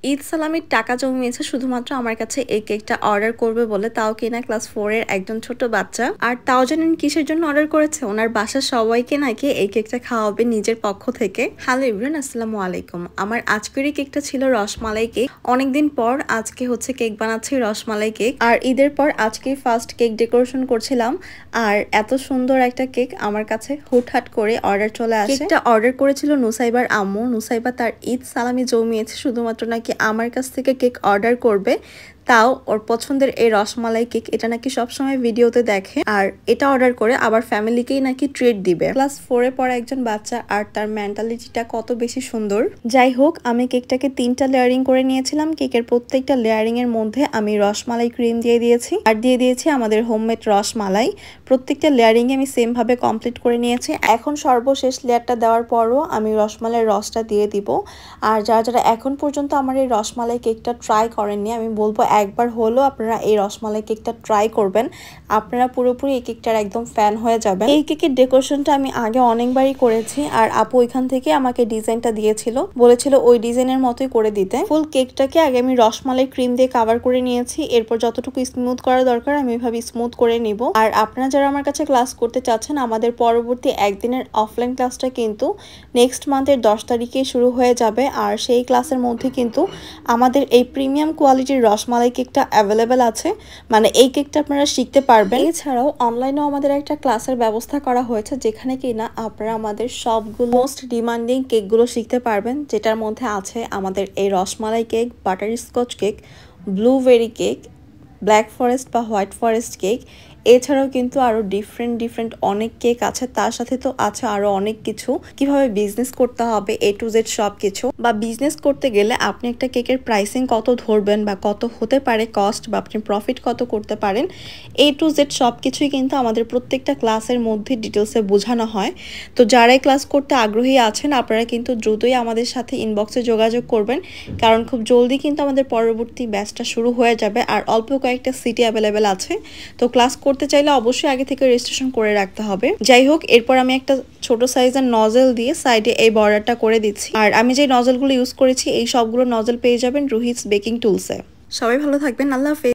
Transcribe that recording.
ঈদ সালামির টাকা জমিয়েছে শুধুমাত্র আমার কাছে এই কেকটা অর্ডার করবে বলে, তাও কিনা ক্লাস 4 এর একজন ছোট বাচ্চা। আর তাও জানেন কিসের জন্য অর্ডার করেছে? ওনার বাসার সবাইকে নাকি এই কেকটা খাওয়াবে নিজের পক্ষ থেকে। হ্যালো এভরিওয়ান, আসসালামু আলাইকুম। আমার আজকের এই কেকটা ছিল রসমালাই কেক। অনেকদিন পর আজকে হচ্ছে কেক বানাচ্ছি, রসমালাই কেক। আর ঈদের পর আজকেই ফার্স্ট কেক ডেকোরেশন করছিলাম। আর এত সুন্দর একটা কেক আমার কাছে হুটহাট করে অর্ডার চলে আসে। কেকটা অর্ডার করেছিল নুসাইবার আম্মু। নুসাইবা তার ঈদ সালামি জমিয়েছে শুধুমাত্র নাকি আমার কাছ থেকে কেক অর্ডার করবে, তাও ওর পছন্দের এই রসমালাই কেক। এটা নাকি সবসময় ভিডিওতে দেখে, আর এটা অর্ডার করে আবার ফ্যামিলিকেই নাকি ট্রিট দিবে। ক্লাস 4 এ পড়া একজন বাচ্চা, আর তার মেন্টালিটিটা কত বেশি সুন্দর। যাই হোক, আমি কেকটাকে 3টা লেয়ারিং করে নিয়েছিলাম। কেকের প্রত্যেকটা লেয়ারিং এর মধ্যে আমি রসমালাই ক্রিম দিয়ে দিয়েছি, আর দিয়ে দিয়েছি আমাদের হোমমেড রসমালাই। প্রত্যেকটা লেয়ারিং এ আমি সেম ভাবে কমপ্লিট করে নিয়েছি। এখন সর্বশেষ লেয়ারটা দেওয়ার পরও আমি রসমালাইয়ের রসটা দিয়ে দিব। আর যারা যারা এখন পর্যন্ত আমার এই রসমালাই কেকটা ট্রাই করেননি, আমি বলবো একবার হলো আপনারা এই রসমালাই কেকটা ট্রাই করবেন। আপনারা পুরোপুরি এই কেকটার একদম ফ্যান হয়ে যাবেন। এই কেকের ডেকোরেশনটা আমি আগে অনেকবারই করেছি, আর আপু ওইখান থেকে আমাকে ডিজাইনটা দিয়েছিল, বলেছিল ওই ডিজাইনের মতোই করে দিতে। ফুল কেকটাকে আগে আমি রসমালাই ক্রিম দিয়ে কভার করে নিয়েছি। এরপর যতটুকু স্মুথ করা দরকার আমি ওইভাবে স্মুথ করে নিব। আর আপনারা যারা আমার কাছে ক্লাস করতে চাচ্ছেন, আমাদের পরবর্তী একদিনের অফলাইন ক্লাসটা কিন্তু নেক্সট মান্থের 10 তারিখে শুরু হয়ে যাবে। আর সেই ক্লাসের মধ্যে কিন্তু আমাদের এই প্রিমিয়াম কোয়ালিটির রসমালাই কেকটা অ্যাভেলেবেল আছে, মানে এই কেকটা আপনারা শিখতে পারবেন। এছাড়াও অনলাইনেও আমাদের একটা ক্লাসের ব্যবস্থা করা হয়েছে, যেখানে কিনা আপনারা আমাদের সবগুলো মোস্ট ডিমান্ডিং কেকগুলো শিখতে পারবেন, যেটার মধ্যে আছে আমাদের এই rasmalai cake, butterscotch cake, blueberry cake, black forest বা হোয়াইট ফরেস্ট কেক। এছাড়াও কিন্তু আরো ডিফারেন্ট অনেক কেক আছে। তার সাথে তো আছে আরো অনেক কিছু, কিভাবে বিজনেস করতে হবে A to Z সব কিছু। বা বিজনেস করতে গেলে আপনি একটা কেকের প্রাইসিং কত ধরবেন, বা কত হতে পারে কস্ট, বা আপনি প্রফিট কত করতে পারেন, A to Z সব কিছুই কিন্তু আমাদের প্রত্যেকটা ক্লাসের মধ্যে ডিটেলসে বোঝানো হয়। তো যারাই ক্লাস করতে আগ্রহী আছেন, আপনারা কিন্তু দ্রুতই আমাদের সাথে ইনবক্সে যোগাযোগ করবেন, কারণ খুব জলদি কিন্তু আমাদের পরবর্তী ব্যাচটা শুরু হয়ে যাবে। আর অল্প কয়েকটা সিটি অ্যাভেলেবেল আছে, তো ক্লাস করতে চাইলে অবশ্যই আগে থেকে রেজিস্ট্রেশন করে রাখতে হবে। যাই হোক, এরপর আমি একটা ছোট সাইজের নজেল দিয়ে সাইডে এই বর্ডারটা করে দিচ্ছি। আর আমি যে নজেলগুলো ইউজ করেছি, এই সবগুলো নজেল পেয়ে যাবেন রুহিস বেকিং টুলসে। সবাই ভালো থাকবেন, আল্লাহ হাফেজ।